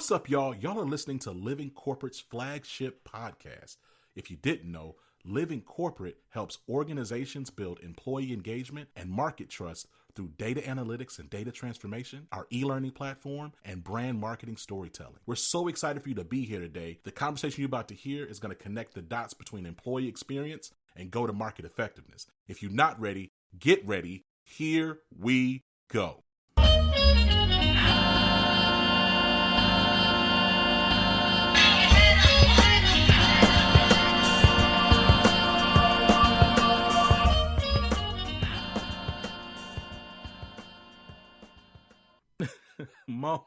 What's up, y'all? Y'all are listening to Living Corporate's flagship podcast. If you didn't know, Living Corporate helps organizations build employee engagement and market trust through data analytics and data transformation, our e-learning platform, and brand marketing storytelling. We're so excited for you to be here today. The conversation you're about to hear is going to connect the dots between employee experience and go-to-market effectiveness. If you're not ready, get ready. Here we go. Mones,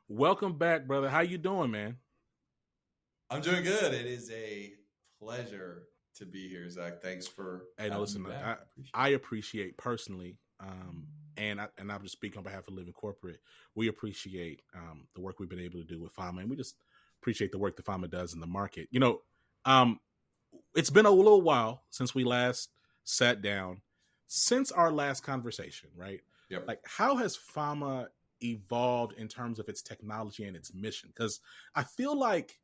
welcome back, brother. How you doing, man? I'm doing good. It is a pleasure to be here, Zach. Thanks for having me back. I appreciate personally, and I'll just speak on behalf of Living Corporate. We appreciate the work we've been able to do with Fama, and we just appreciate the work that Fama does in the market. You know, it's been a little while since we last sat down, since our last conversation, right? Yep. Like, how has Fama evolved in terms of its technology and its mission? Because I feel like,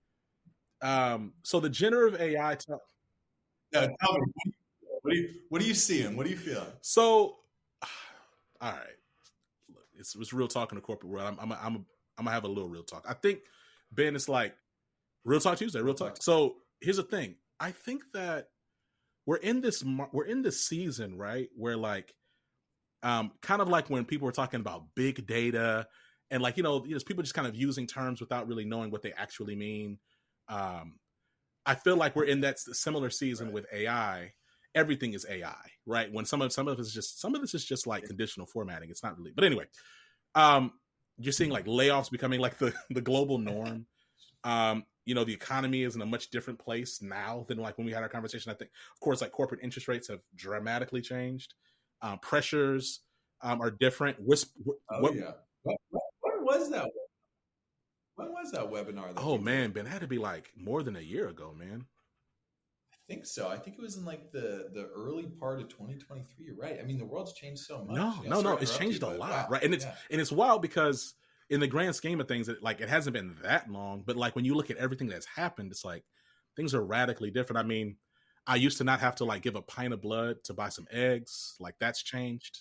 so the generative AI. Tell me, what are you seeing? What are you feeling? So, all right, look, it's real talk in the corporate world. I'm gonna have a little real talk. I think, Ben, it's like Real Talk Tuesday, real talk. So here's the thing. I think that we're in this season, right, where like, kind of like when people were talking about big data and like, people just kind of using terms without really knowing what they actually mean. I feel like we're in that similar season with AI. Everything is AI, right? When some of this is just like conditional formatting. It's not really, but anyway, you're seeing like layoffs becoming like the global norm. The economy is in a much different place now than like when we had our conversation. I think, of course, like corporate interest rates have dramatically changed. Pressures are different. Yeah. When was that? When was that webinar? Oh man, Ben, it had to be like more than a year ago, man. I think so. I think it was in like the early part of 2023. You're right. I mean, the world's changed so much. No, it's changed a lot, wow. Right? And it's wild because in the grand scheme of things, it hasn't been that long. But like when you look at everything that's happened, it's like things are radically different. I mean, I used to not have to like give a pint of blood to buy some eggs. Like that's changed.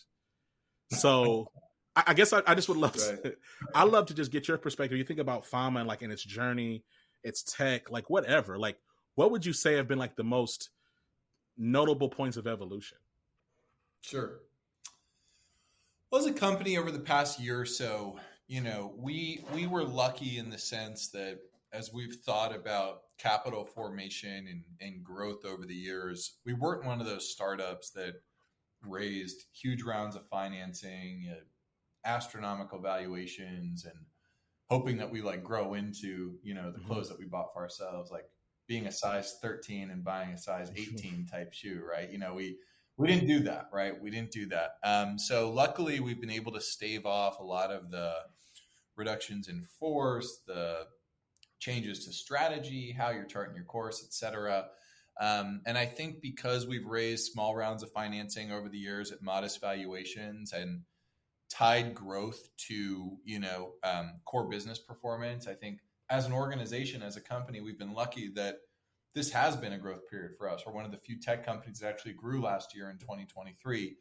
So I guess I just would love to, I love to just get your perspective. You think about Fama and like in its journey, its tech, like whatever, like what would you say have been like the most notable points of evolution? Sure. Well, as a company over the past year or so, we were lucky in the sense that as we've thought about capital formation and growth over the years, we weren't one of those startups that raised huge rounds of financing, astronomical valuations, and hoping that we like grow into, the clothes that we bought for ourselves, like being a size 13 and buying a size 18 type shoe, right? We didn't do that, right? We didn't do that. So luckily we've been able to stave off a lot of the reductions in force, the changes to strategy, how you're charting your course, et cetera. And I think because we've raised small rounds of financing over the years at modest valuations and tied growth to, core business performance, I think as an organization, as a company, we've been lucky that this has been a growth period for us. We're one of the few tech companies that actually grew last year in 2023,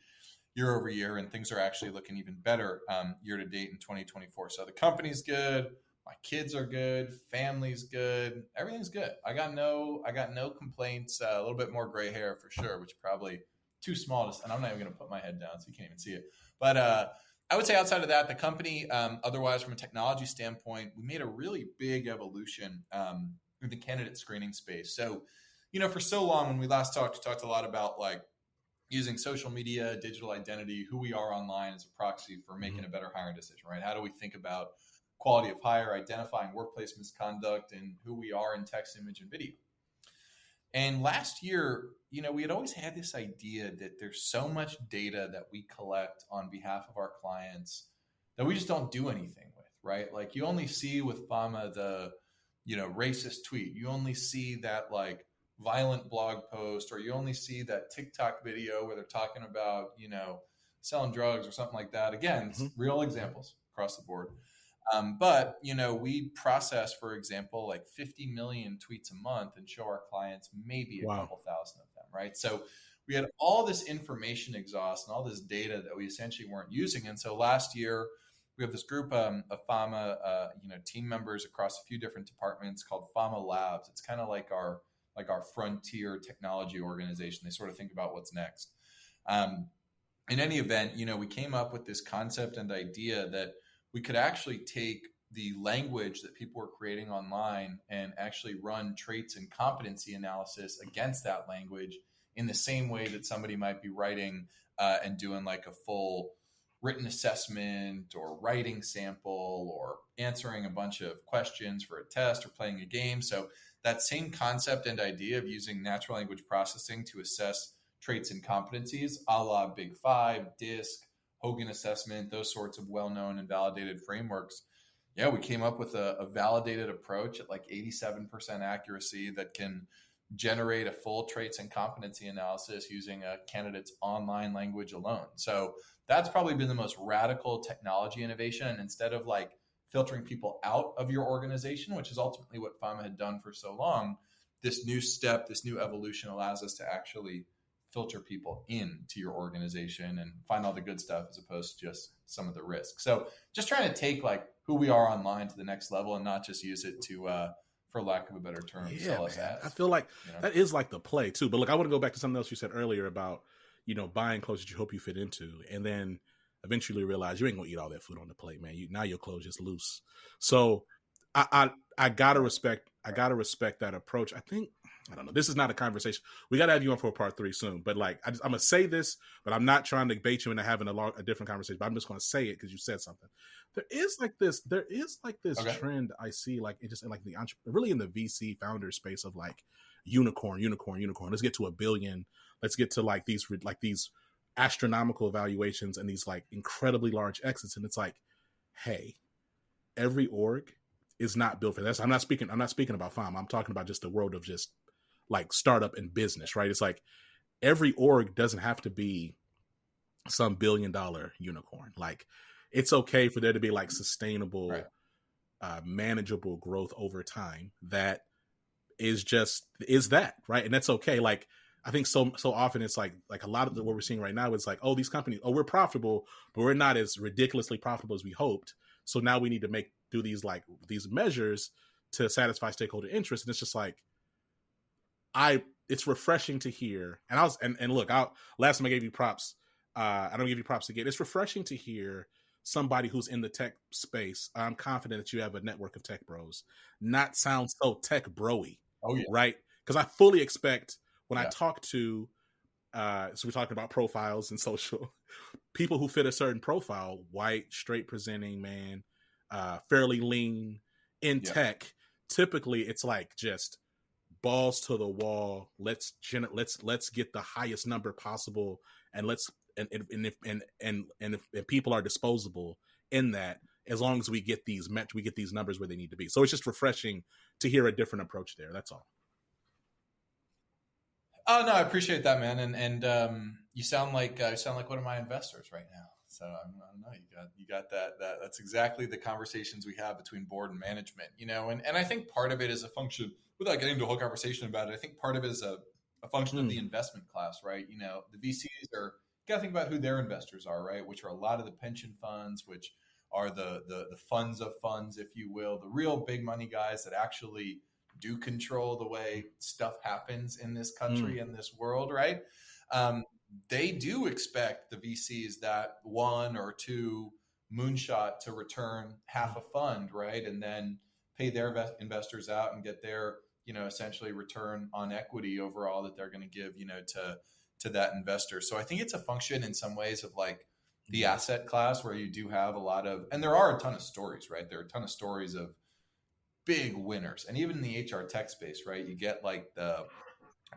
year over year, and things are actually looking even better year to date in 2024. So the company's good. My kids are good. Family's good. Everything's good. I got no complaints. A little bit more gray hair for sure, which is probably too small to, and I'm not even going to put my head down so you can't even see it. But I would say outside of that, the company, otherwise from a technology standpoint, we made a really big evolution in the candidate screening space. So, for so long when we last talked, we talked a lot about like using social media, digital identity, who we are online as a proxy for making a better hiring decision, right? How do we think about quality of hire, identifying workplace misconduct, and who we are in text, image, and video. And last year, we had always had this idea that there's so much data that we collect on behalf of our clients that we just don't do anything with, right? Like you only see with Fama the, racist tweet. You only see that like violent blog post, or you only see that TikTok video where they're talking about, selling drugs or something like that. Again, real examples across the board. But we process, for example, like 50 million tweets a month and show our clients maybe a Wow. couple thousand of them, right? So we had all this information exhaust and all this data that we essentially weren't using. And so last year, we have this group of Fama, team members across a few different departments called Fama Labs. It's kind of like our frontier technology organization. They sort of think about what's next. In any event, we came up with this concept and idea that we could actually take the language that people were creating online and actually run traits and competency analysis against that language in the same way that somebody might be writing and doing like a full written assessment or writing sample or answering a bunch of questions for a test or playing a game. So that same concept and idea of using natural language processing to assess traits and competencies, a la Big Five, DISC, Hogan assessment, those sorts of well-known and validated frameworks. Yeah, we came up with a validated approach at like 87% accuracy that can generate a full traits and competency analysis using a candidate's online language alone. So that's probably been the most radical technology innovation. And instead of like filtering people out of your organization, which is ultimately what Fama had done for so long, this new step, this new evolution allows us to actually filter people into your organization and find all the good stuff as opposed to just some of the risk. So just trying to take like who we are online to the next level and not just use it to, for lack of a better term, sell us ads. I feel like that is like the play too. But look, I want to go back to something else you said earlier about, buying clothes that you hope you fit into, and then eventually realize you ain't gonna eat all that food on the plate, man. Now your clothes just loose. So I gotta respect that approach. I don't know. This is not a conversation. We got to have you on for a part 3 soon. But like, I'm going to say this, but I'm not trying to bait you into having a different conversation. But I'm just going to say it because you said something. There is like this okay. trend I see, like it just like really in the VC founder space of like unicorn. Let's get to 1 billion. Let's get to like these astronomical valuations and these like incredibly large exits. And it's like, hey, every org is not built for this. I'm not speaking about Fama. I'm talking about just the world of just like startup and business, right? It's like every org doesn't have to be some $1 billion unicorn. Like it's okay for there to be like sustainable, right. Manageable growth over time. That is that, right? And that's okay. Like I think so often it's like a lot of what we're seeing right now is like, oh, these companies, oh, we're profitable, but we're not as ridiculously profitable as we hoped. So now we need to do these measures to satisfy stakeholder interest. And it's just like, it's refreshing to hear. And look, last time I gave you props, I don't give you props again. It's refreshing to hear somebody who's in the tech space. I'm confident that you have a network of tech bros, not sound so tech bro-y. Oh yeah. Right. Because I fully expect when I talk to, so we're talking about profiles and social people who fit a certain profile, white, straight presenting man, fairly lean in tech. Typically it's like just balls to the wall. Let's get the highest number possible, and if people are disposable in that, as long as we get these numbers where they need to be. So it's just refreshing to hear a different approach there. That's all. Oh no, I appreciate that, man. And you sound like one of my investors right now. So I don't know, you got that. That's exactly the conversations we have between board and management, and I think part of it is a function, without getting into a whole conversation about it, I think part of it is a function of the investment class, right? The VCs you got to think about who their investors are, right? Which are a lot of the pension funds, which are the funds of funds, if you will, the real big money guys that actually do control the way stuff happens in this country and this world, right? They do expect the VCs that 1 or 2 moonshot to return half a fund, right? And then pay their investors out and get their, essentially return on equity overall that they're going to give, to that investor. So I think it's a function in some ways of like the asset class where you do have a lot of, and there are a ton of stories, right? There are a ton of stories of big winners. And even in the HR tech space, right? You get like the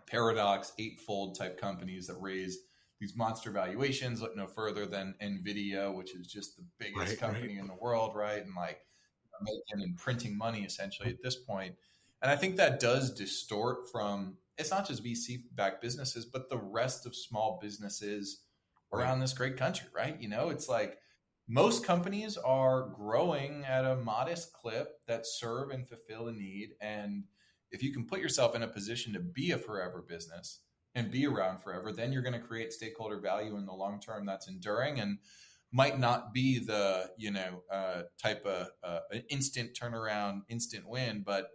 Paradox, Eightfold type companies that raise these monster valuations, look no further than NVIDIA, which is just the biggest company in the world, right? And like making and printing money essentially at this point. And I think that does distort from, it's not just VC-backed businesses, but the rest of small businesses around this great country, right? It's like most companies are growing at a modest clip that serve and fulfill a need. And if you can put yourself in a position to be a forever business and be around forever, then you're going to create stakeholder value in the long term that's enduring and might not be the type of instant turnaround, instant win, but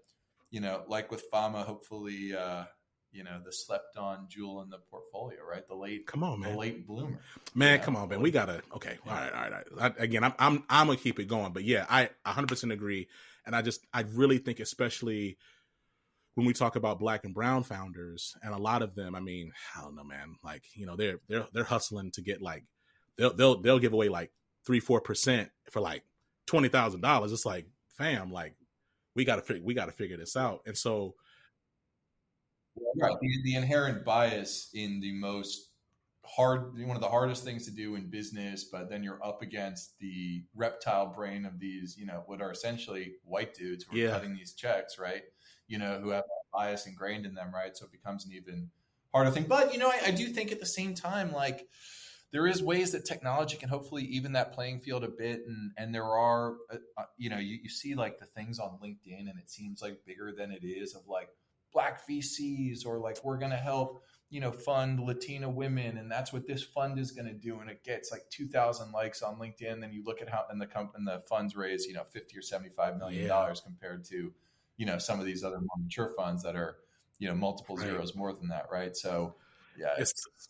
like with Fama, hopefully the slept on jewel in the portfolio, right? Come on, The man. late bloomer. Man, come on, man. We gotta. Okay, all right. Again, I'm gonna keep it going, but yeah, I 100% agree, and I really think, especially when we talk about Black and brown founders, and a lot of them, I mean, I don't know, man. Like, they're hustling to get like they'll give away like 3-4% for like $20,000. It's like, fam, like we gotta figure this out, and so. Right. The inherent bias in the most one of the hardest things to do in business, but then you're up against the reptile brain of these, what are essentially white dudes who are cutting these checks, right? Who have that bias ingrained in them, right? So it becomes an even harder thing. But, I do think at the same time, like, there is ways that technology can hopefully even that playing field a bit. And there are, you see like the things on LinkedIn and it seems like bigger than it is of like Black VCs or like, we're going to help, fund Latina women. And that's what this fund is going to do. And it gets like 2,000 likes on LinkedIn. Then you look at how, and the funds raise, 50 or $75 million compared to, some of these other more mature funds that are, multiple zeros more than that. Right. So, yeah,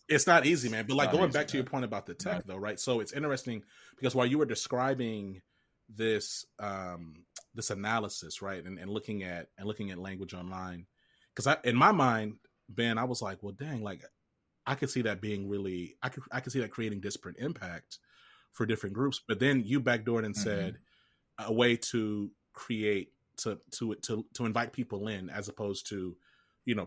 it's not easy, man. But like going back to your point about the tech, though, right? So it's interesting because while you were describing this this analysis, right, and looking at language online, because in my mind, Ben, I was like, well, dang, like I could see that being really, I could see that creating disparate impact for different groups. But then you backdoored and said a way to create to invite people in as opposed to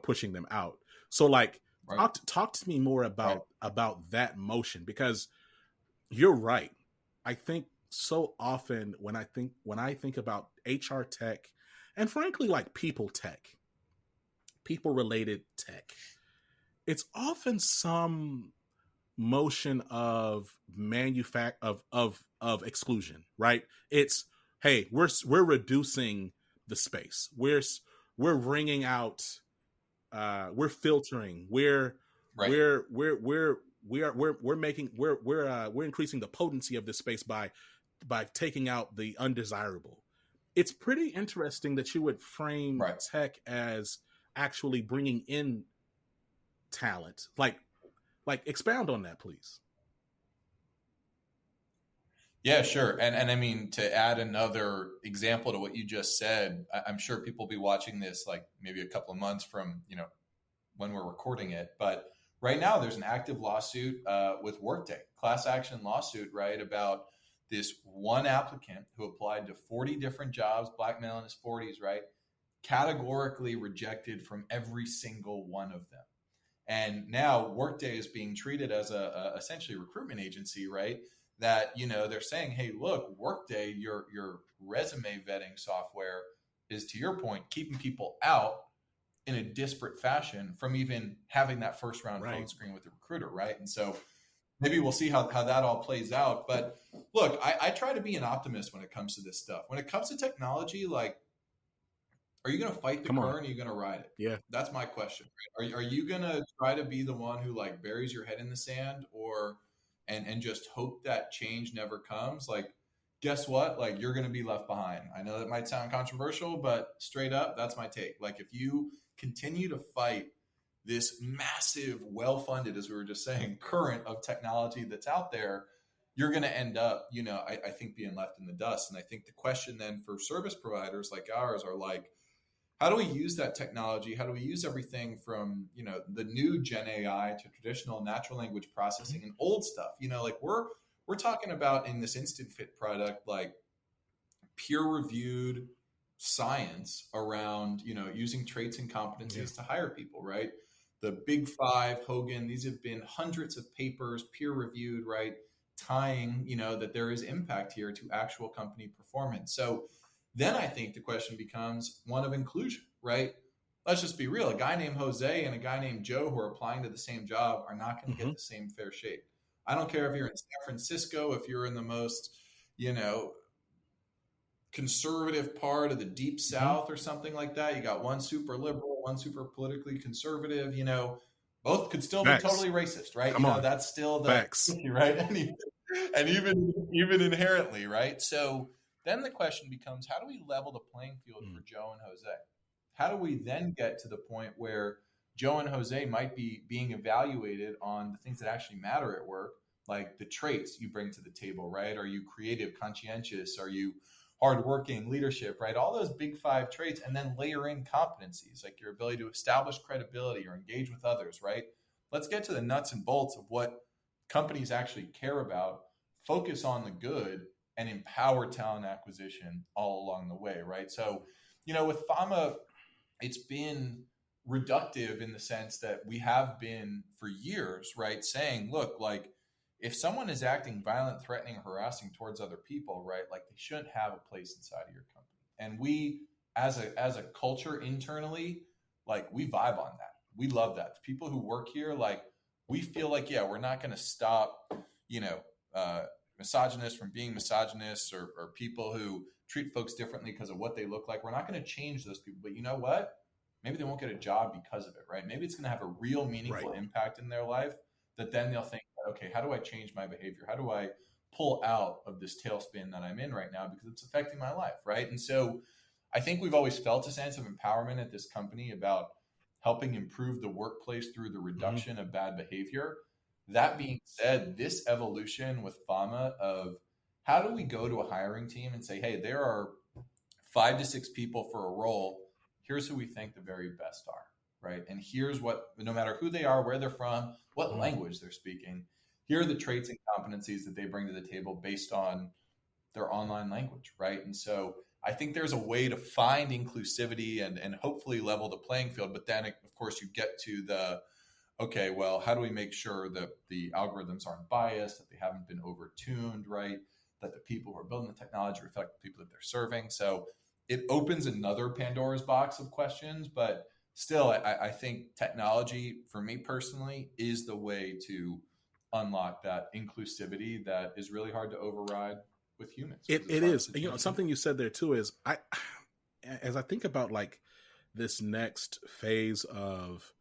pushing them out. So like. Right. Talk to me more about that motion, because you're right. I think so often when I think about HR tech and frankly like people related tech, it's often some motion of of exclusion, right? It's, hey, we're reducing the space. We're wringing out. We're filtering. We're increasing the potency of this space by taking out the undesirable. It's pretty interesting that you would frame tech as actually bringing in talent. Like expound on that, please. Yeah, sure. And I mean, to add another example to what you just said, I'm sure people will be watching this like maybe a couple of months from, when we're recording it. But right now there's an active lawsuit with Workday, class action lawsuit, right, about this one applicant who applied to 40 different jobs, Black male in his 40s, right, categorically rejected from every single one of them. And now Workday is being treated as a essentially recruitment agency, right? That, they're saying, hey, look, Workday, your resume vetting software is, to your point, keeping people out in a disparate fashion from even having that first round phone screen with the recruiter, right? And so maybe we'll see how that all plays out. But look, I try to be an optimist when it comes to this stuff. When it comes to technology, like, are you going to fight the current or are you going to ride it? Yeah. That's my question. Right? Are you going to try to be the one who like buries your head in the sand and just hope that change never comes? Like, guess what? Like, you're going to be left behind. I know that might sound controversial, but straight up, that's my take. Like, if you continue to fight this massive, well-funded, as we were just saying, current of technology that's out there, you're going to end up, I think being left in the dust. And I think the question then for service providers like ours are like, how do we use that technology? How do we use everything from, the new Gen AI to traditional natural language processing and old stuff? Like we're talking about in this Instant Fit product, like peer-reviewed science around, using traits and competencies to hire people, right? The Big Five, Hogan, these have been hundreds of papers, peer-reviewed, right? Tying, that there is impact here to actual company performance. So then I think the question becomes one of inclusion, right? Let's just be real. A guy named Jose and a guy named Joe who are applying to the same job are not going to get the same fair shake. I don't care if you're in San Francisco, if you're in the most, you know, conservative part of the deep South or something like that. You got one super liberal, one super politically conservative, you know, both could still be Facts. totally racist, right? Come You know, on. that's still the Facts. issue, right? And even inherently, right? So then the question becomes, how do we level the playing field for Joe and Jose? How do we then get to the point where Joe and Jose might be being evaluated on the things that actually matter at work, like the traits you bring to the table, right? Are you creative, conscientious? Are you hardworking, leadership, right? All those big five traits, and then layer in competencies like your ability to establish credibility or engage with others, right? Let's get to the nuts and bolts of what companies actually care about, focus on the good, and empower talent acquisition all along the way, right? So, you know, with Fama, it's been reductive in the sense that we have been for years, right, saying, look, like if someone is acting violent, threatening, harassing towards other people, right, like they shouldn't have a place inside of your company. And we, as a culture internally, like we vibe on that. We love that. The people who work here, like we feel like, yeah, we're not going to stop, you know, misogynists from being misogynists or people who treat folks differently because of what they look like. We're not going to change those people. But you know what? Maybe they won't get a job because of it, right? Maybe it's going to have a real meaningful impact in their life that then they'll think, okay, how do I change my behavior? How do I pull out of this tailspin that I'm in right now because it's affecting my life, right? And so I think we've always felt a sense of empowerment at this company about helping improve the workplace through the reduction of bad behavior. That being said, this evolution with Fama of how do we go to a hiring team and say, hey, there are 5 to 6 people for a role. Here's who we think the very best are, right? And here's what, no matter who they are, where they're from, what language they're speaking, here are the traits and competencies that they bring to the table based on their online language, right? And so I think there's a way to find inclusivity and hopefully level the playing field. But then, of course, you get to the, okay, well, how do we make sure that the algorithms aren't biased, that they haven't been overtuned, right? That the people who are building the technology reflect the people that they're serving. So it opens another Pandora's box of questions, but still, I think technology, for me personally, is the way to unlock that inclusivity that is really hard to override with humans. It is. You know, something you said there too is as I think about like this next phase of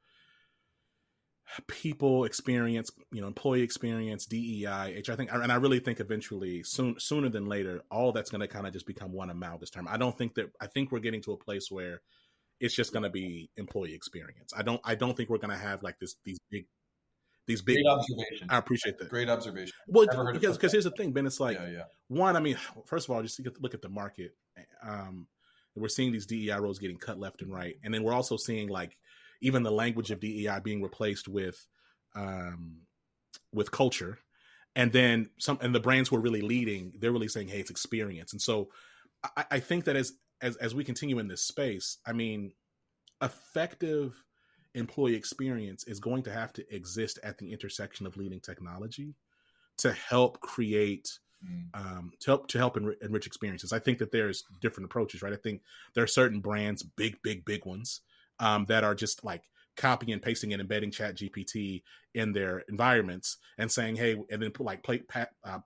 people experience, you know, employee experience, DEI, I think, and I really think eventually, sooner than later, all that's going to kind of just become one amalgamous term. I think we're getting to a place where it's just going to be employee experience. I don't think we're going to have like these big. Great observation. I appreciate that. Great observation. Well, because here's the thing, Ben. It's like, yeah. One, I mean, first of all, just look at the market. We're seeing these DEI roles getting cut left and right, and then we're also seeing like even the language of DEI being replaced with culture, and then and the brands who are really leading, they're really saying, hey, it's experience. And so I think that as we continue in this space, I mean, effective employee experience is going to have to exist at the intersection of leading technology to help create to help enrich experiences. I think that there's different approaches, right? I think there are certain brands, big ones, that are just like copying and pasting and embedding ChatGPT in their environments and saying, hey, and then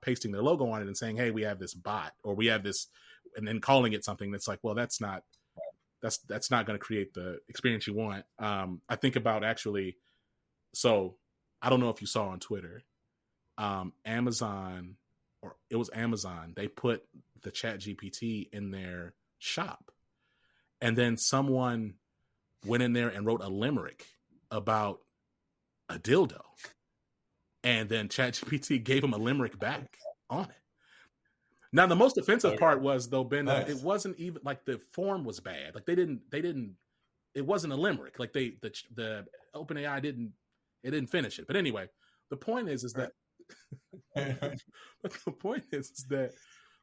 pasting their logo on it and saying, hey, we have this bot or we have this, and then calling it something that's like, well, that's not going to create the experience you want. I think about actually, so I don't know if you saw on Twitter, Amazon, they put the ChatGPT in their shop. And then someone went in there and wrote a limerick about a dildo. And then ChatGPT gave him a limerick back on it. Now, the most offensive part was, though, Ben, nice. It wasn't even like the form was bad. Like they didn't, it wasn't a limerick. Like the OpenAI didn't finish it. But anyway, the point is that, but the point is that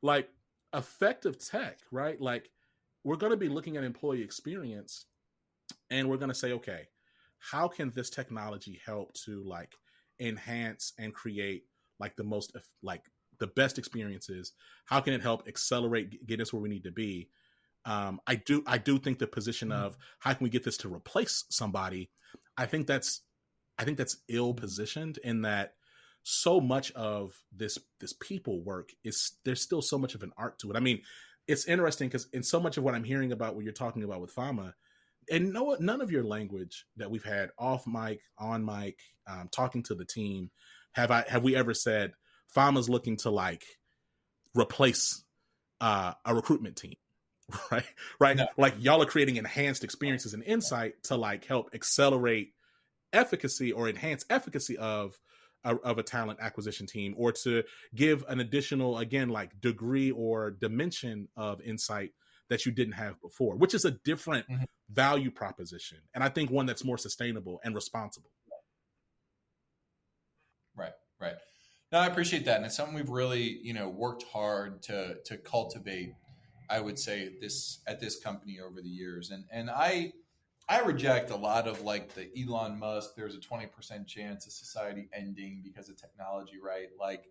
like effective tech, right? Like we're going to be looking at employee experience and we're going to say, okay, how can this technology help to like enhance and create like the best experiences? How can it help accelerate, get us where we need to be? I do think the position of how can we get this to replace somebody, I think that's ill positioned in that so much of this people work is, there's still so much of an art to it. I mean, it's interesting because in so much of what I'm hearing about what you're talking about with Fama, and none of your language that we've had off mic, on mic, talking to the team, have we ever said Fama's looking to like replace a recruitment team, right? No. Like y'all are creating enhanced experiences and insight to like help accelerate efficacy or enhance efficacy of a talent acquisition team, or to give an additional, again, like degree or dimension of insight that you didn't have before, which is a different value proposition. And I think one that's more sustainable and responsible. Right. No, I appreciate that. And it's something we've really, worked hard to cultivate, I would say, at this company over the years. And I reject a lot of like the Elon Musk, there's a 20% chance of society ending because of technology, right? Like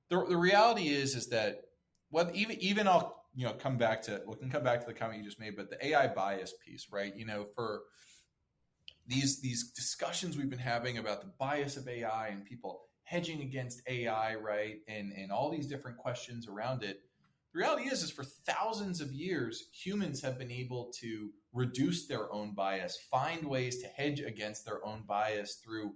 the reality is that what even I'll, we can come back to the comment you just made, but the AI bias piece, right? For these discussions we've been having about the bias of AI and people hedging against AI, right? And all these different questions around it. The reality is for thousands of years, humans have been able to reduce their own bias, find ways to hedge against their own bias through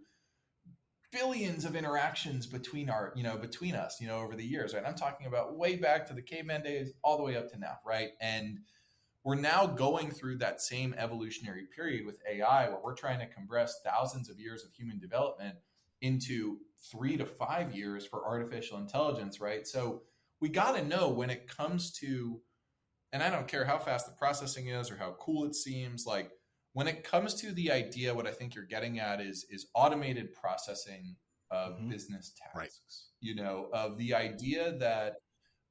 billions of interactions between us, over the years, right? I'm talking about way back to the caveman days, all the way up to now, right? And we're now going through that same evolutionary period with AI, where we're trying to compress thousands of years of human development into 3 to 5 years for artificial intelligence, right? So we got to know when it comes to, and I don't care how fast the processing is or how cool it seems, like when it comes to the idea, what I think you're getting at is automated processing of business tasks, of the idea that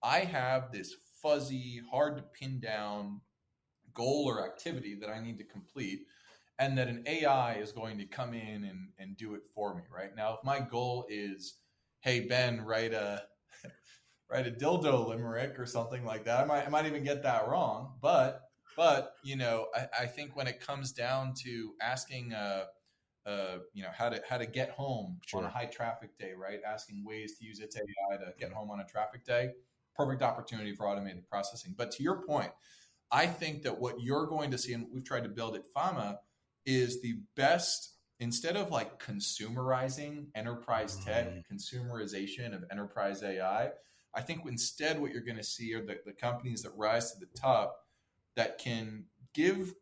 I have this fuzzy, hard to pin down goal or activity that I need to complete, and that an AI is going to come in and do it for me, right? Now, if my goal is, hey, Ben, write a dildo limerick or something like that, I might even get that wrong. But I think when it comes down to asking, how to get home on a high traffic day, right? Asking ways to use its AI to get home on a traffic day, perfect opportunity for automated processing. But to your point, I think that what you're going to see, and we've tried to build at Fama, is the best, instead of like consumerizing enterprise tech, consumerization of enterprise AI. I think instead what you're going to see are the companies that rise to the top that can give,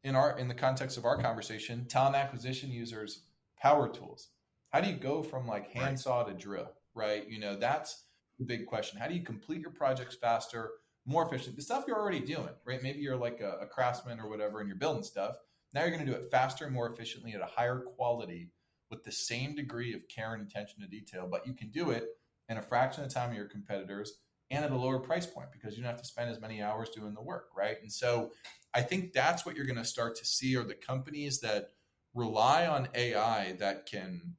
in the context of our conversation, talent acquisition users power tools. How do you go from like handsaw to drill, right? That's the big question. How do you complete your projects faster, more efficient? The stuff you're already doing, right? Maybe you're like a craftsman or whatever and you're building stuff. Now you're going to do it faster and more efficiently at a higher quality with the same degree of care and attention to detail, but you can do it in a fraction of the time of your competitors and at a lower price point because you don't have to spend as many hours doing the work, right? And so I think that's what you're going to start to see are the companies that rely on AI that can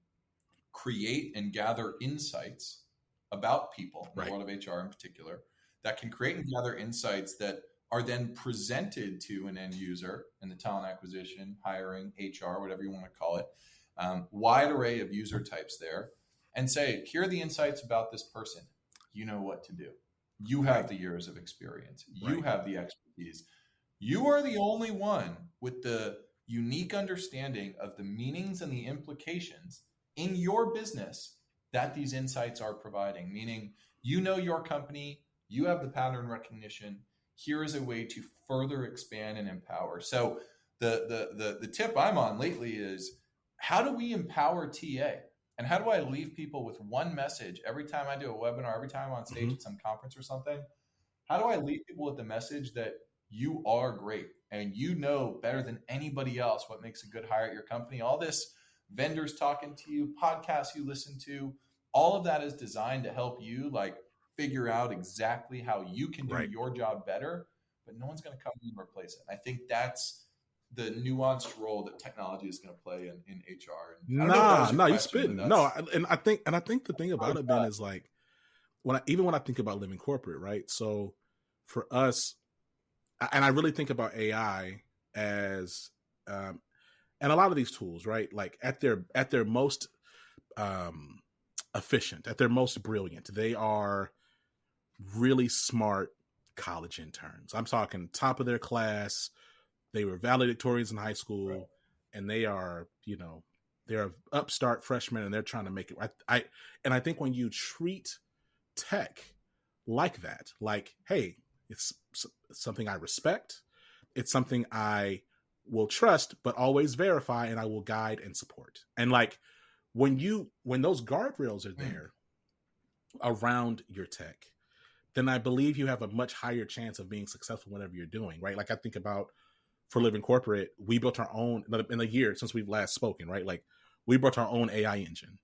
create and gather insights about people, in the world of HR in particular, that can create and gather insights that are then presented to an end user in the talent acquisition, hiring, HR, whatever you want to call it, wide array of user types there, and say, here are the insights about this person. You know what to do. You have the years of experience. You have the expertise. You are the only one with the unique understanding of the meanings and the implications in your business that these insights are providing, meaning your company, you have the pattern recognition. Here is a way to further expand and empower. So the tip I'm on lately is, how do we empower TA? And how do I leave people with one message every time I do a webinar, every time I'm on stage at some conference or something? How do I leave people with the message that you are great and you know better than anybody else what makes a good hire at your company? All this vendors talking to you, podcasts you listen to, all of that is designed to help you like figure out exactly how you can do your job better, but no one's going to come in and replace it. I think that's the nuanced role that technology is going to play in HR. And you're spitting. No, and I think the thing about it, Ben, is like when I think about living corporate, right? So for us, and I really think about AI as, and a lot of these tools, right? Like at their most efficient, at their most brilliant. They are really smart college interns. I'm talking top of their class. They were valedictorians in high school, right. And they are, they're upstart freshmen, and they're trying to make it. I think when you treat tech like that, like, hey, it's something I respect, it's something I will trust, but always verify, and I will guide and support. And like when those guardrails are there around your tech, then I believe you have a much higher chance of being successful whatever you're doing, right? Like I think about For Living Corporate, we built our own in a year since we've last spoken, right? Like we built our own AI engine.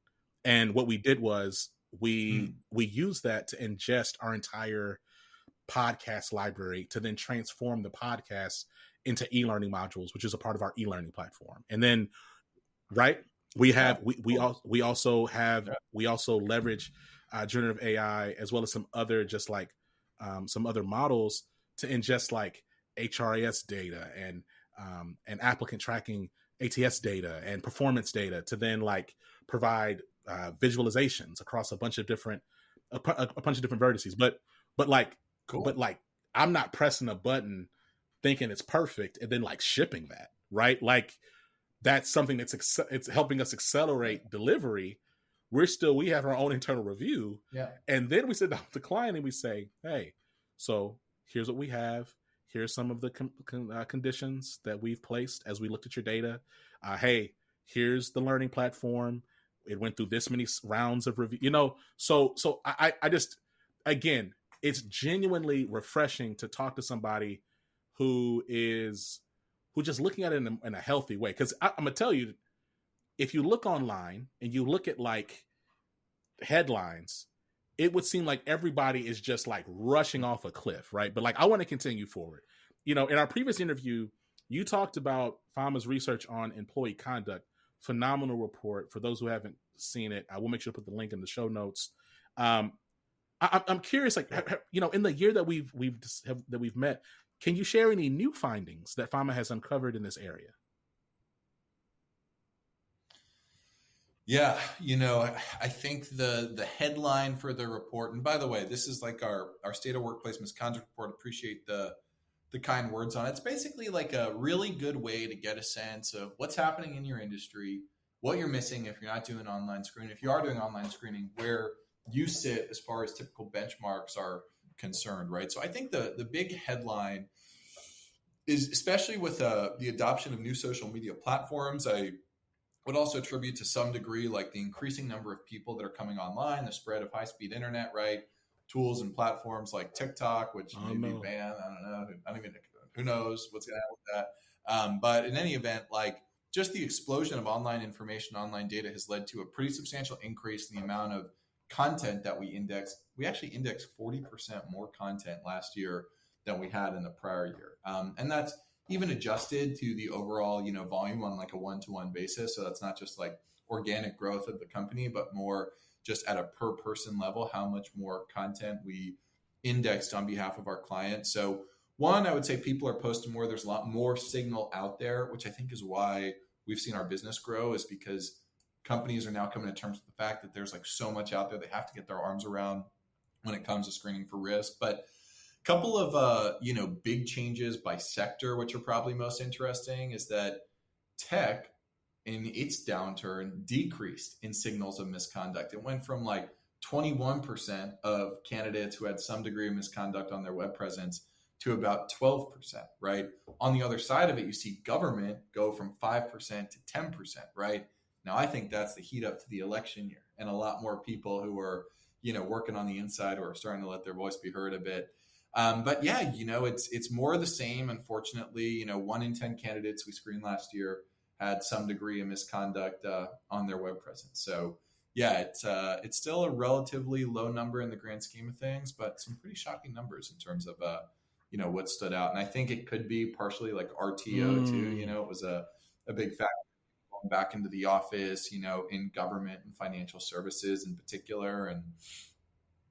And what we did was we used that to ingest our entire podcast library to then transform the podcast into e-learning modules, which is a part of our e-learning platform. And then, right, we have we also leverage generative AI as well as some other some other models to ingest like HRIS data and applicant tracking ATS data and performance data to then like provide visualizations across a bunch of different vertices. But like cool. But like I'm not pressing a button thinking it's perfect and then like shipping that, right? Like that's something it's helping us accelerate delivery. We have our own internal review. Yeah. And then we sit down with the client and we say, hey, so here's what we have. Here's some of the conditions that we've placed as we looked at your data. Hey, here's the learning platform. It went through this many rounds of review, so I just, again, it's genuinely refreshing to talk to somebody who just looking at it in a healthy way. Cause I'm going to tell you, if you look online and you look at like headlines, it would seem like everybody is just like rushing off a cliff, right? But like, I want to continue forward. In our previous interview, you talked about Fama's research on employee conduct. Phenomenal report. For those who haven't seen it, I will make sure to put the link in the show notes. I'm curious, like, in the year that we've met, can you share any new findings that Fama has uncovered in this area? Yeah, I think the headline for the report, and by the way, this is like our state of workplace misconduct report. Appreciate the kind words on it. It's basically like a really good way to get a sense of what's happening in your industry, what you're missing if you're not doing online screening. If you are doing online screening, where you sit as far as typical benchmarks are concerned, right? So I think the big headline is, especially with the adoption of new social media platforms, I would also attribute to some degree like the increasing number of people that are coming online, the spread of high-speed internet, right? Tools and platforms like TikTok, which may be banned. I don't know. Who knows what's going to happen with that. But in any event, like just the explosion of online information, online data has led to a pretty substantial increase in the amount of content that we index. We actually indexed 40% more content last year than we had in the prior year. And that's even adjusted to the overall, volume on like a one-to-one basis. So that's not just like organic growth of the company, but more just at a per person level, how much more content we indexed on behalf of our clients. So one, I would say people are posting more. There's a lot more signal out there, which I think is why we've seen our business grow, is because companies are now coming to terms with the fact that there's like so much out there they have to get their arms around when it comes to screening for risk. But a couple of, big changes by sector, which are probably most interesting, is that tech in its downturn decreased in signals of misconduct. It went from like 21% of candidates who had some degree of misconduct on their web presence to about 12%, right? On the other side of it, you see government go from 5% to 10%, right? Now, I think that's the heat up to the election year, and a lot more people who are, working on the inside or are starting to let their voice be heard a bit. But yeah, it's more of the same. Unfortunately, 1 in 10 candidates we screened last year had some degree of misconduct on their web presence. So yeah, it's still a relatively low number in the grand scheme of things, but some pretty shocking numbers in terms of what stood out. And I think it could be partially like RTO too. It was a big factor going back into the office, in government and financial services in particular, and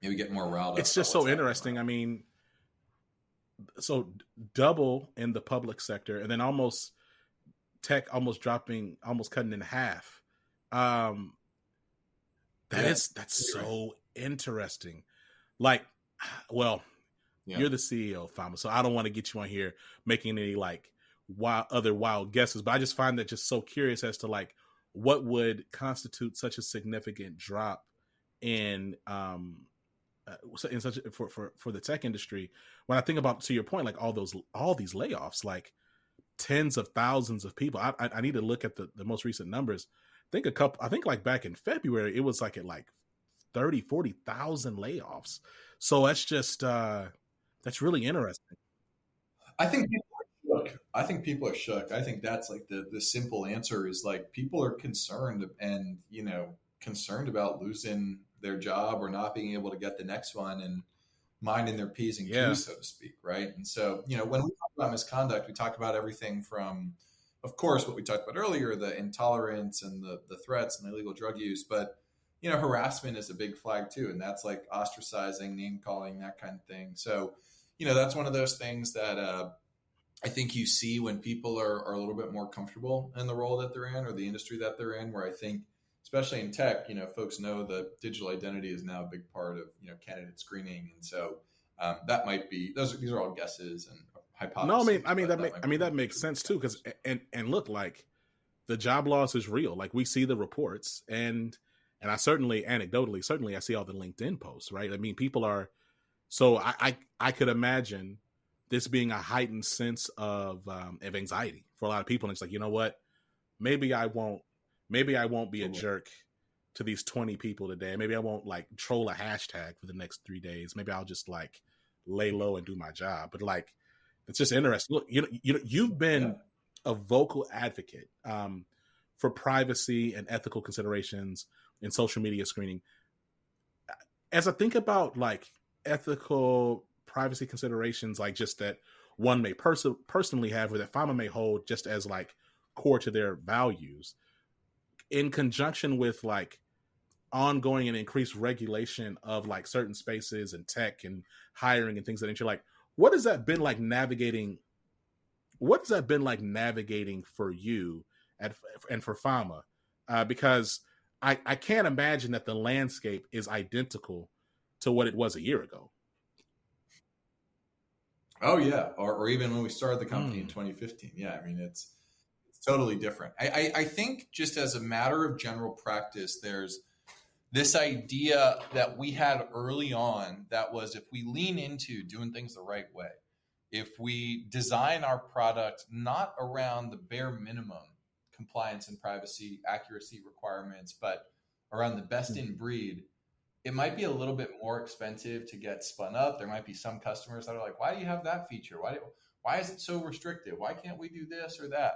maybe get more riled up. It's just so interesting. I mean, so double in the public sector, and then tech almost cutting in half. That's so interesting. Like, well, you're the CEO, Fama, so I don't want to get you on here making any like wild guesses, but I just find that just so curious as to like what would constitute such a significant drop in in such for the tech industry. When I think about, to your point, like all these layoffs, like tens of thousands of people. I need to look at the most recent numbers. I think like back in February, it was like at like 40,000 layoffs. So that's just, that's really interesting. I think people are shook. I think that's like the simple answer is like people are concerned and, concerned about losing their job or not being able to get the next one and minding their P's and Yeah. Q's, so to speak. Right. And so, when we talk about misconduct, we talk about everything from, of course, what we talked about earlier, the intolerance and the threats and the illegal drug use, but harassment is a big flag too. And that's like ostracizing, name calling, that kind of thing. So, that's one of those things that I think you see when people are a little bit more comfortable in the role that they're in or the industry that they're in, where I think, especially in tech, folks know that digital identity is now a big part of, candidate screening. And so that might be, these are all guesses and hypotheses. No, that makes sense too. Cause, and look, like the job loss is real. Like we see the reports and I certainly anecdotally, I see all the LinkedIn posts, right? I mean, people are, so I could imagine this being a heightened sense of anxiety for a lot of people. And it's like, you know what? Maybe I won't be a jerk to these 20 people today. Maybe I won't like troll a hashtag for the next 3 days. Maybe I'll just like lay low and do my job. But like, it's just interesting. Look, you've been a vocal advocate for privacy and ethical considerations in social media screening. As I think about like ethical privacy considerations, like just that one may personally have or that Fama may hold just as like core to their values, in conjunction with like ongoing and increased regulation of like certain spaces and tech and hiring and things like that, you're like, what has that been like navigating for you and for Fama? Because I can't imagine that the landscape is identical to what it was a year ago. Oh yeah. Or even when we started the company in 2015. Yeah. I mean, it's totally different. I think just as a matter of general practice, there's this idea that we had early on that was if we lean into doing things the right way, if we design our product not around the bare minimum compliance and privacy accuracy requirements, but around the best in breed, it might be a little bit more expensive to get spun up. There might be some customers that are like, why do you have that feature? Why is it so restrictive? Why can't we do this or that?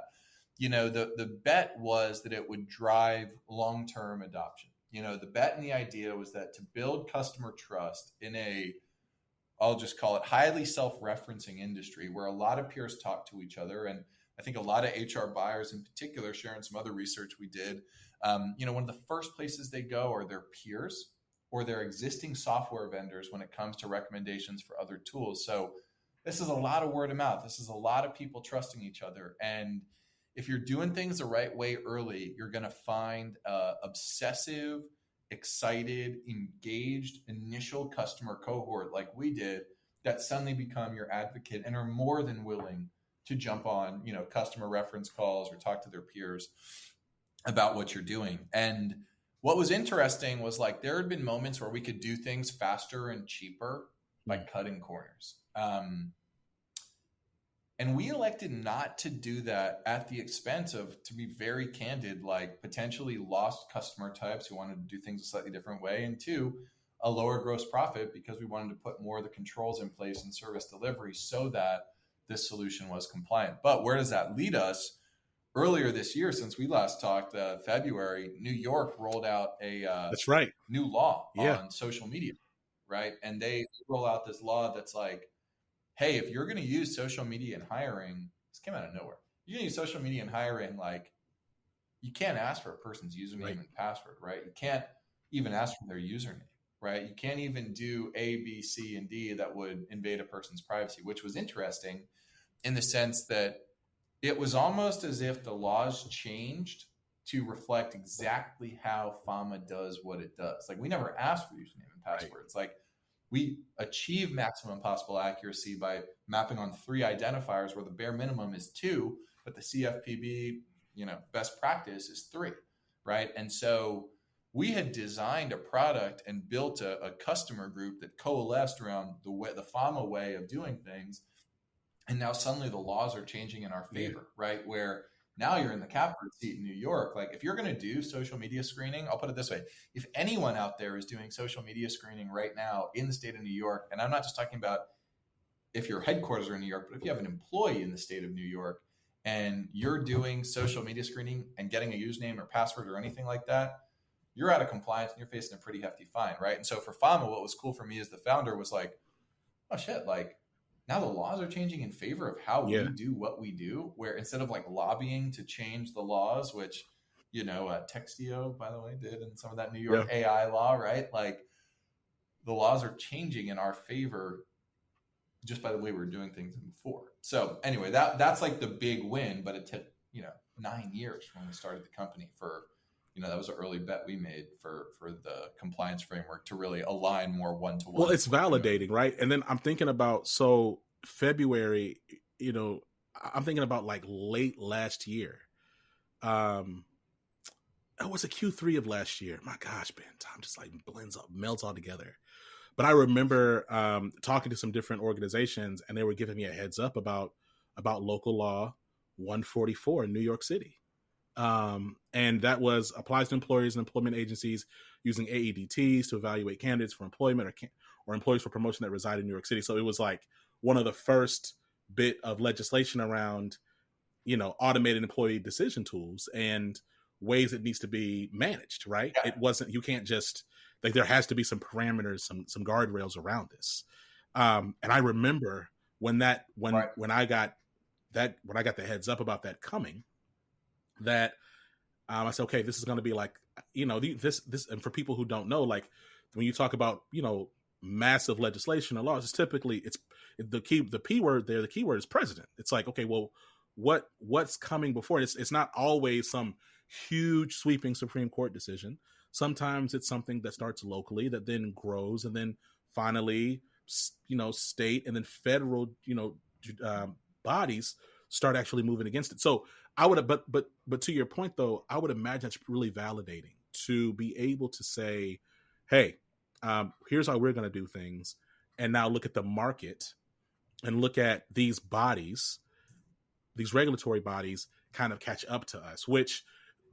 The bet was that it would drive long-term adoption. The bet and the idea was that to build customer trust in I'll just call it highly self-referencing industry where a lot of peers talk to each other. And I think a lot of HR buyers in particular, sharing some other research we did, one of the first places they go are their peers or their existing software vendors when it comes to recommendations for other tools. So this is a lot of word of mouth. This is a lot of people trusting each other. And if you're doing things the right way early, you're going to find obsessive, excited, engaged initial customer cohort like we did that suddenly become your advocate and are more than willing to jump on, customer reference calls or talk to their peers about what you're doing. And what was interesting was like there had been moments where we could do things faster and cheaper by cutting corners. And we elected not to do that at the expense of, to be very candid, like potentially lost customer types who wanted to do things a slightly different way. And two, a lower gross profit because we wanted to put more of the controls in place in service delivery so that this solution was compliant. But where does that lead us? Earlier this year, since we last talked, February, New York rolled out a That's right. new law on social media, right? And they roll out this law that's like, hey, if you're going to use social media in hiring, this came out of nowhere. You're going to use social media in hiring, like you can't ask for a person's username and password, right? You can't even ask for their username, right? You can't even do A, B, C, and D that would invade a person's privacy, which was interesting in the sense that it was almost as if the laws changed to reflect exactly how Fama does what it does. Like we never ask for username and passwords. Like we achieve maximum possible accuracy by mapping on 3 identifiers where the bare minimum is 2, but the CFPB, best practice is 3, right? And so we had designed a product and built a customer group that coalesced around the Fama way of doing things. And now suddenly the laws are changing in our favor, right? Where now you're in the catbird seat in New York. Like if you're going to do social media screening, I'll put it this way. If anyone out there is doing social media screening right now in the state of New York, and I'm not just talking about if your headquarters are in New York, but if you have an employee in the state of New York and you're doing social media screening and getting a username or password or anything like that, you're out of compliance and you're facing a pretty hefty fine, right? And so for Fama, what was cool for me as the founder was like, oh shit, like now the laws are changing in favor of how we do what we do, where instead of like lobbying to change the laws, which, Textio, by the way, did in some of that New York AI law, right? Like the laws are changing in our favor just by the way we were doing things before. So anyway, that's like the big win, but it took, 9 years when we started the company for, that was an early bet we made for the compliance framework to really align more one-to-one. Well, it's validating, right? And then I'm thinking about, February, I'm thinking about like late last year. It was a Q3 of last year. My gosh, Ben, time just like melts all together. But I remember talking to some different organizations, and they were giving me a heads up about local law 144 in New York City. And that applies to employers and employment agencies using AEDTs to evaluate candidates for employment or employees for promotion that reside in New York City. So it was like one of the first bit of legislation around, automated employee decision tools and ways it needs to be managed, right? Yeah. It wasn't, you can't just, like, there has to be some parameters, some guardrails around this. And I remember when I got the heads up about that coming, that I said, okay, this is going to be like, this, and for people who don't know, like when you talk about, massive legislation or laws, it's typically, the keyword is president. It's like, okay, well, what's coming before it? It's not always some huge sweeping Supreme Court decision. Sometimes it's something that starts locally that then grows and then finally, state and then federal, bodies start actually moving against it. So I would, but to your point though, I would imagine it's really validating to be able to say, hey, here's how we're going to do things. And now look at the market and look at these bodies, these regulatory bodies kind of catch up to us, which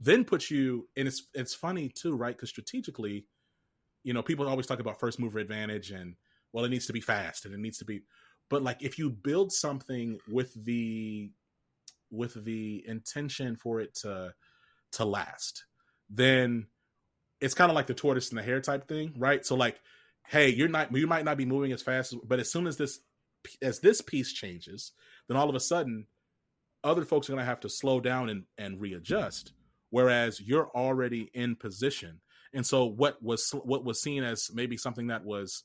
then puts you, and it's funny too, right? Because strategically, people always talk about first mover advantage and, well, it needs to be fast and it needs to be, but like if you build something with the intention for it to last, then it's kind of like the tortoise and the hare type thing, right? So like, hey, you might not be moving as fast, but as soon as this piece changes, then all of a sudden other folks are going to have to slow down and readjust, whereas you're already in position. And so what was seen as maybe something that was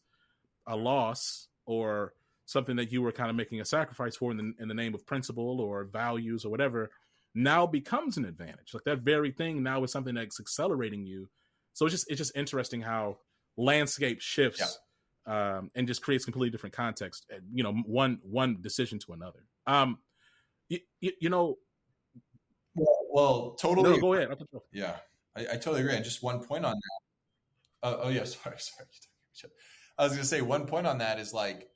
a loss or something that you were kind of making a sacrifice for in the name of principle or values or whatever, now becomes an advantage. Like that very thing now is something that's accelerating you. So it's just interesting how landscape shifts, and just creates completely different context. One decision to another. Well, totally. No, go ahead. Yeah, I totally agree. And just one point on that. Oh yeah, sorry. I was going to say one point on that is like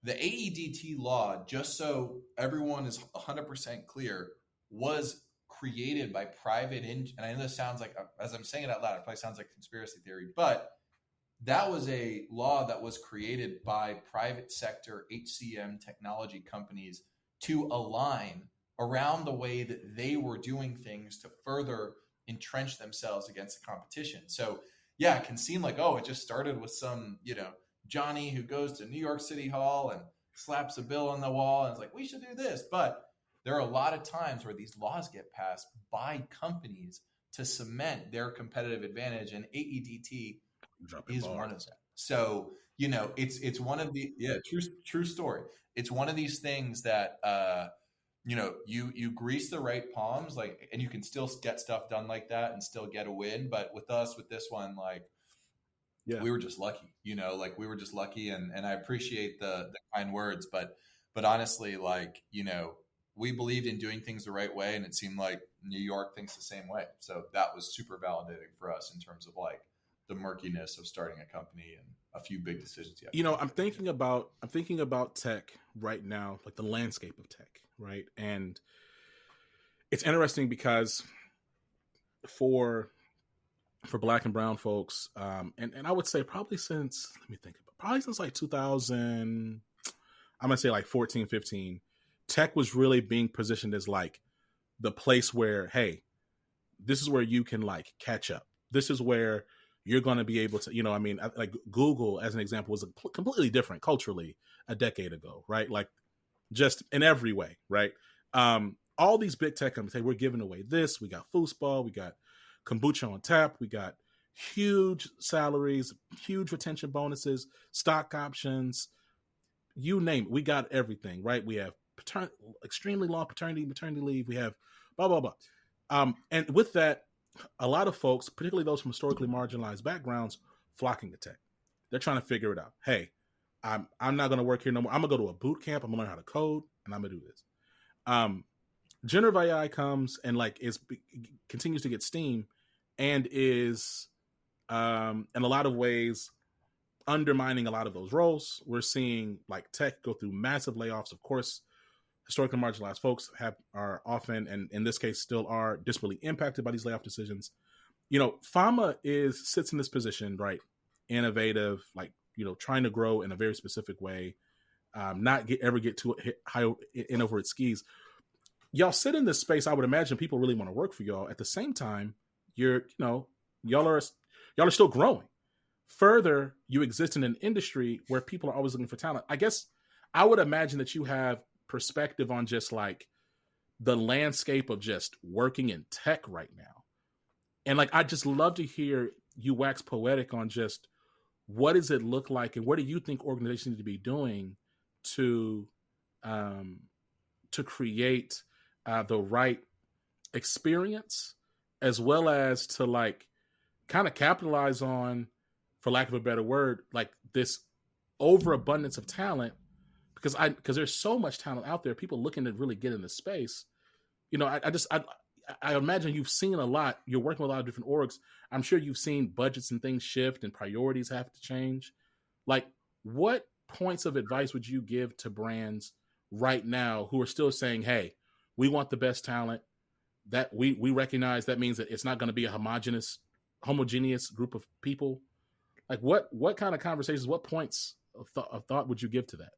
the AEDT law, just so everyone is 100% clear, was created by private, and I know this sounds like, as I'm saying it out loud, it probably sounds like conspiracy theory, but that was a law that was created by private sector HCM technology companies to align around the way that they were doing things to further entrench themselves against the competition. So yeah, it can seem like, oh, it just started with some, Johnny who goes to New York City Hall and slaps a bill on the wall and is like, we should do this. But there are a lot of times where these laws get passed by companies to cement their competitive advantage, and AEDT is one of them. So, it's one of the, true story. It's one of these things that you grease the right palms, like, and you can still get stuff done like that and still get a win. But with us, with this one, like, Yeah. we were just lucky, like we were just lucky. And I appreciate the kind words, but honestly, like, we believed in doing things the right way, and it seemed like New York thinks the same way. So that was super validating for us in terms of like the murkiness of starting a company and a few big decisions. I'm thinking about tech right now, like the landscape of tech, right? And it's interesting because for Black and brown folks, and I would say probably since, let me think about, probably since like 2000, I'm gonna say like 14, 15, tech was really being positioned as like the place where, hey, this is where you can like catch up. This is where you're going to be able to, like Google as an example was completely different culturally a decade ago, right? Like just in every way, right? All these big tech companies say, we're giving away this. We got foosball, we got kombucha on tap, we got huge salaries, huge retention bonuses, stock options, you name it. We got everything, right? We have extremely long maternity leave. We have blah, blah, blah. And with that, a lot of folks, particularly those from historically marginalized backgrounds, flocking to tech. They're trying to figure it out. Hey, I'm not going to work here no more. I'm going to go to a boot camp. I'm going to learn how to code, and I'm going to do this. Generative AI comes and like continues to get steam, and is in a lot of ways undermining a lot of those roles. We're seeing like tech go through massive layoffs. Of course, historically marginalized folks are often, and in this case still are, disparately impacted by these layoff decisions. Fama sits in this position, right? Innovative, like, trying to grow in a very specific way, not ever get too high in over its skis. Y'all sit in this space. I would imagine people really want to work for y'all. At the same time, y'all are still growing. Further, you exist in an industry where people are always looking for talent. I guess I would imagine that you have perspective on just like the landscape of just working in tech right now. And like, I just love to hear you wax poetic on just what does it look like, and what do you think organizations need to be doing to create the right experience, as well as to like kind of capitalize on, for lack of a better word, like this overabundance of talent, because there's so much talent out there, people looking to really get in the space. I imagine you've seen a lot. You're working with a lot of different orgs. I'm sure you've seen budgets and things shift and priorities have to change. Like, what points of advice would you give to brands right now who are still saying, hey, we want the best talent, that we recognize that means that it's not going to be a homogeneous group of people? Like, what kind of conversations, what points of thought would you give to that?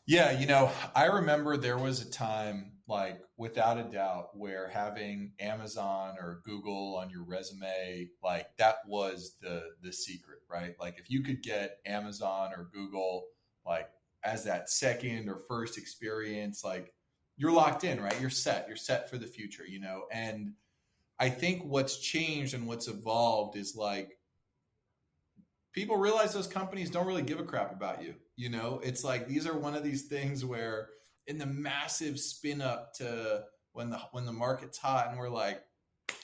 Yeah, I remember there was a time, like, without a doubt, where having Amazon or Google on your resume, like, that was the secret, right? Like, if you could get Amazon or Google, like, as that second or first experience, like, you're locked in, right? You're set for the future, And I think what's changed and what's evolved is like, people realize those companies don't really give a crap about you. It's like, these are one of these things where in the massive spin up to when the market's hot and we're like,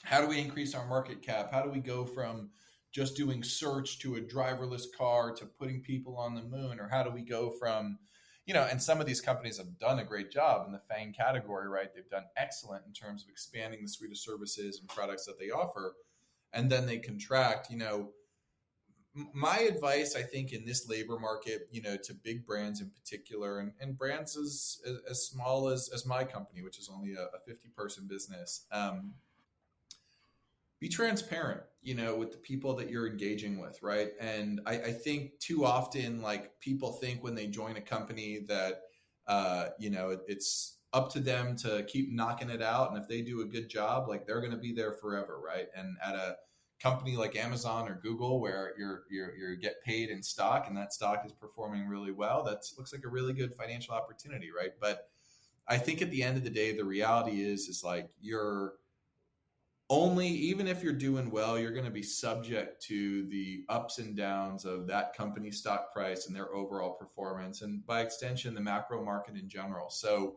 how do we increase our market cap? How do we go from just doing search to a driverless car to putting people on the moon? Or how do we go from, and some of these companies have done a great job in the FANG category, right? They've done excellent in terms of expanding the suite of services and products that they offer. And then they contract. My advice, I think, in this labor market, to big brands in particular, and brands as small as my company, which is only a 50-person business, be transparent, with the people that you're engaging with, right? And I think too often, like, people think when they join a company that, it's up to them to keep knocking it out. And if they do a good job, like, they're going to be there forever, right? And at a company like Amazon or Google, where you get paid in stock and that stock is performing really well, that looks like a really good financial opportunity, right? But I think at the end of the day, the reality is like, only, even if you're doing well, you're going to be subject to the ups and downs of that company's stock price and their overall performance, and by extension, the macro market in general. So,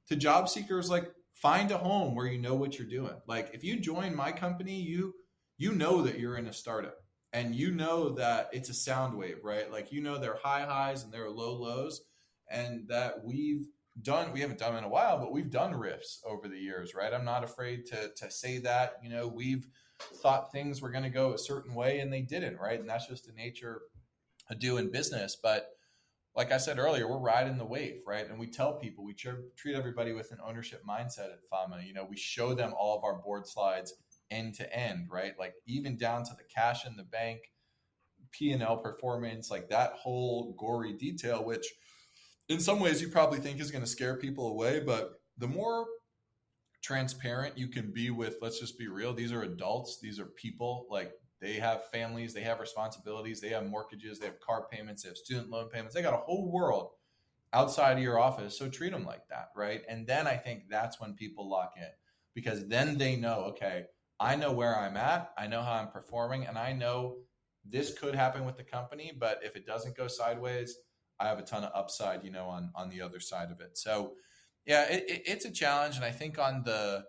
to job seekers, like, find a home where you know what you're doing. Like, if you join my company, you know that you're in a startup, and you know that it's a sound wave, right? Like, you know, there are high highs and there are low lows, and that we haven't done in a while, but we've done riffs over the years, right? I'm not afraid to say that. You know, we've thought things were going to go a certain way and they didn't, right? And that's just the nature of doing business. But like I said earlier, we're riding the wave, right? And we tell people, we treat everybody with an ownership mindset at Fama. You know, we show them all of our board slides end to end, right? Like, even down to the cash in the bank, P&L performance, like that whole gory detail, which in some ways you probably think is going to scare people away. But the more transparent you can be with, let's just be real, these are adults, these are people, like, they have families, they have responsibilities, they have mortgages, they have car payments, they have student loan payments, they got a whole world outside of your office. So treat them like that, right? And then I think that's when people lock in, because then they know, okay, I know where I'm at, I know how I'm performing, and I know this could happen with the company, but if it doesn't go sideways, I have a ton of upside, you know, on the other side of it. So yeah, it's a challenge. And I think on the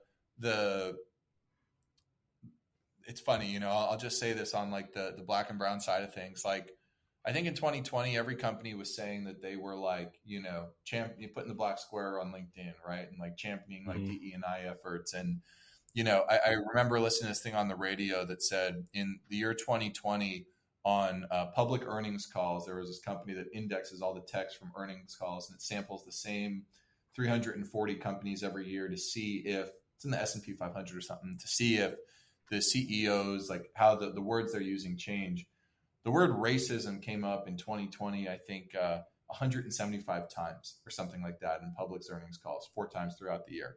it's funny, you know, I'll just say this on like the black and brown side of things. Like, I think in 2020, every company was saying that they were, like, you know, putting the black square on LinkedIn, right? And like championing like DE&I efforts. And, you know, I remember listening to this thing on the radio that said in the year 2020, on public earnings calls, there was this company that indexes all the text from earnings calls, and it samples the same 340 companies every year to see if it's in the S&P 500 or something, to see if the CEOs, like, how the words they're using change. The word racism came up in 2020, I think 175 times or something like that in public earnings calls, 4 times throughout the year.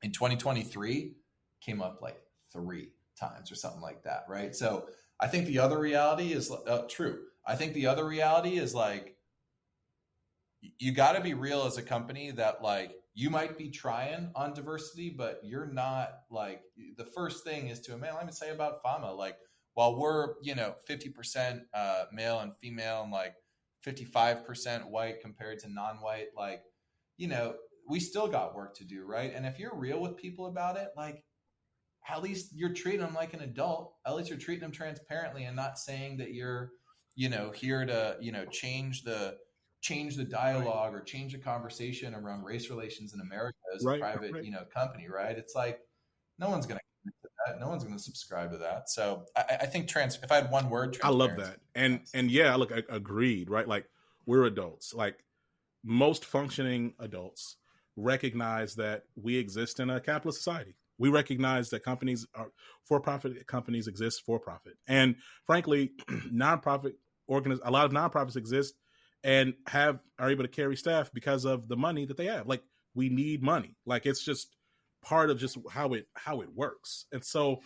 In 2023, came up like 3 times or something like that, right? So I think the other reality is true. I think the other reality is, like, you got to be real as a company that, like, you might be trying on diversity, but you're not, like, the first thing is to, man, let me say about Fama, like, while we're, you know, 50% male and female and like 55% white compared to non-white, like, you know, we still got work to do, right? And if you're real with people about it, like, at least you're treating them like an adult. At least you're treating them transparently and not saying that you're, you know, here to, you know, change the dialogue or change the conversation around race relations in America as a private, you know, company, right? It's like, no one's going to commit to that. No one's going to subscribe to that. So I think if I had one word, I love that. And yeah, look, agreed, right? Like, we're adults. Like, most functioning adults recognize that we exist in a capitalist society. We recognize that companies are for-profit, companies exist for profit. And frankly, a lot of nonprofits exist and are able to carry staff because of the money that they have. Like, we need money. Like, it's just part of just how it works. And so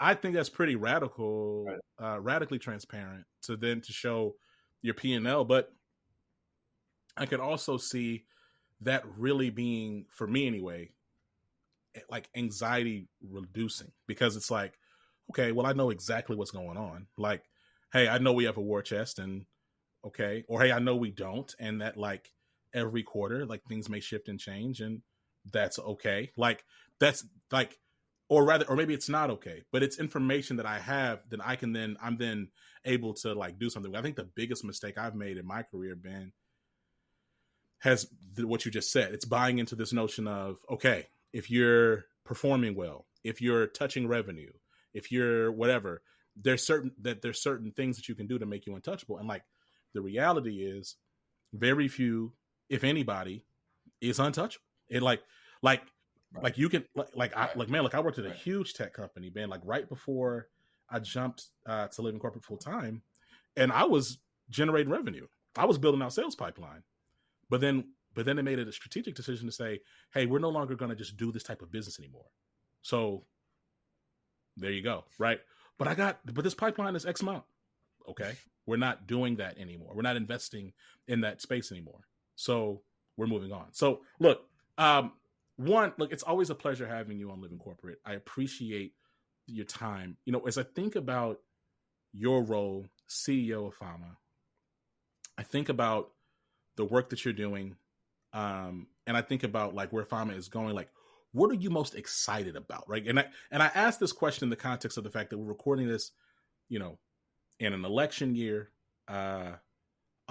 I think that's pretty radical, right. Radically transparent to show your P&L. But I could also see that really being, for me anyway, like, anxiety reducing, because it's like, okay, well, I know exactly what's going on. Like, hey, I know we have a war chest, and okay, or hey, I know we don't, and that, like, every quarter, like, things may shift and change, and that's okay. Like, that's like, or maybe it's not okay, but it's information that I have that I'm then able to, like, do something. I think the biggest mistake I've made in my career, Ben, has what you just said. It's buying into this notion of, okay, if you're performing well, if you're touching revenue, if you're whatever, there's certain things that you can do to make you untouchable. And, like, the reality is, very few, if anybody, is untouchable. It like you can I worked at a huge tech company, man, like, right before I jumped to live in corporate full time, and I was generating revenue. I was building out sales pipeline. But then they made it a strategic decision to say, hey, we're no longer going to just do this type of business anymore. So there you go, right? But this pipeline is X amount. Okay, we're not doing that anymore. We're not investing in that space anymore. So we're moving on. So look, it's always a pleasure having you on Living Corporate. I appreciate your time, as I think about your role, CEO of Fama, I think about the work that you're doing, and I think about like where Fama is going. Like, what are you most excited about, right? And I asked this question in the context of the fact that we're recording this, in an election year, a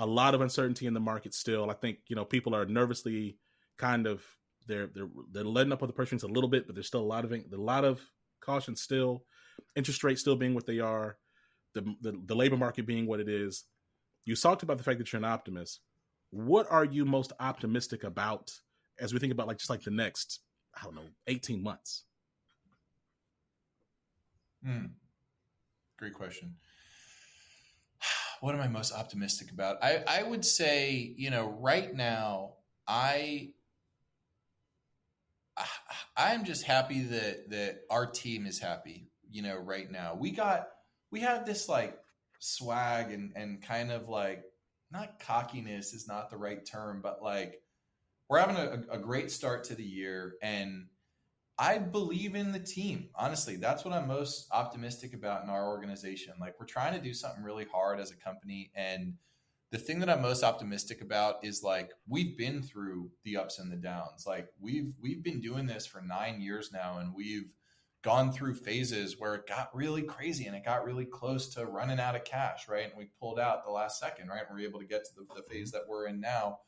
lot of uncertainty in the market still. I think people are nervously kind of they're letting up on the pressure a little bit, but there's still a lot of caution still. Interest rates still being what they are, the labor market being what it is. You talked about the fact that you're an optimist. What are you most optimistic about as we think about just the next, 18 months? Great question. What am I most optimistic about? I would say, right now, I'm just happy that our team is happy, right now. We have this like swag and kind of like, not cockiness is not the right term, but like we're having a great start to the year, and I believe in the team. Honestly, that's what I'm most optimistic about in our organization. Like, we're trying to do something really hard as a company. And the thing that I'm most optimistic about is like, we've been through the ups and the downs. Like we've been doing this for 9 years now, and we've gone through phases where it got really crazy and it got really close to running out of cash. Right. And we pulled out the last second, right. And we're able to get to the phase that we're in now.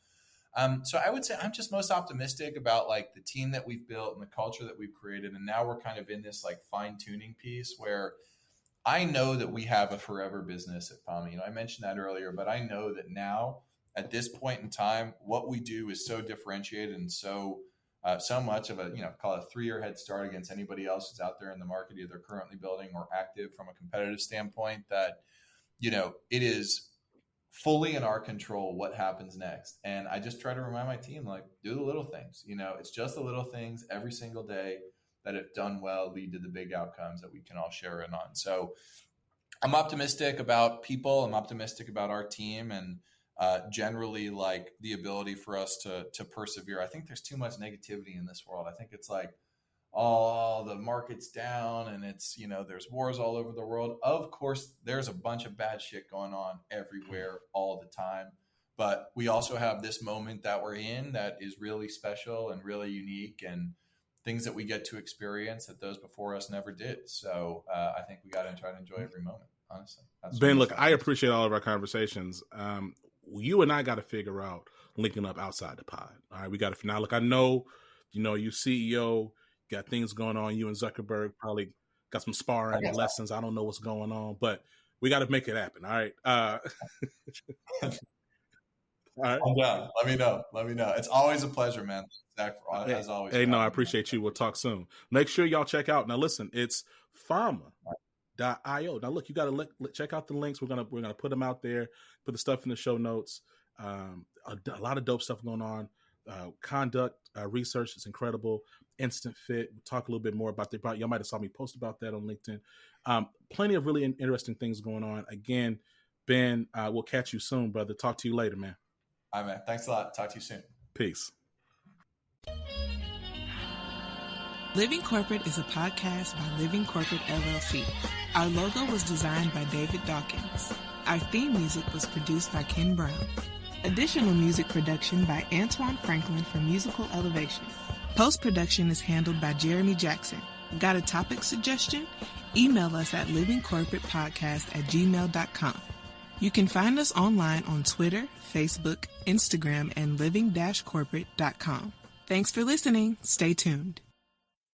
So I would say I'm just most optimistic about like the team that we've built and the culture that we've created. And now we're kind of in this like fine tuning piece where I know that we have a forever business at Fama. I mentioned that earlier, but I know that now at this point in time, what we do is so differentiated and so much of a, call it a 3-year head start against anybody else who's out there in the market, either currently building or active from a competitive standpoint, that, it is fully in our control what happens next. And I just try to remind my team, like, do the little things. It's just the little things every single day that, if done well, lead to the big outcomes that we can all share in on. So I'm optimistic about people. I'm optimistic about our team, and generally like the ability for us to persevere. I think there's too much negativity in this world. I think it's like, oh, the market's down and it's, there's wars all over the world. Of course, there's a bunch of bad shit going on everywhere all the time. But we also have this moment that we're in that is really special and really unique, and things that we get to experience that those before us never did. So I think we got to try to enjoy every moment, honestly. Ben, look, I appreciate all of our conversations. You and I got to figure out linking up outside the pod. All right, we got to now. Look, I know, you CEO, got things going on. You and Zuckerberg probably got some sparring lessons. I don't know what's going on, but we got to make it happen. All right. All right. I'm down. Let me know. It's always a pleasure, man. Zach, as always. Hey, no, I appreciate you. We'll talk soon. Make sure y'all check out. Now, listen, it's Fama.io. Now, look, you got to check out the links. We're gonna put them out there. Put the stuff in the show notes. A lot of dope stuff going on. Conduct research is incredible. Instant Fit. We'll talk a little bit more about that. Y'all might have saw me post about that on LinkedIn. Plenty of really interesting things going on. Again, Ben, we'll catch you soon, brother. Talk to you later, man. All right, man. Thanks a lot. Talk to you soon. Peace. Living Corporate is a podcast by Living Corporate LLC. Our logo was designed by David Dawkins. Our theme music was produced by Ken Brown. Additional music production by Antoine Franklin for Musical Elevation. Post-production is handled by Jeremy Jackson. Got a topic suggestion? Email us at livingcorporatepodcast@gmail.com. You can find us online on Twitter, Facebook, Instagram, and living-corporate.com. Thanks for listening. Stay tuned.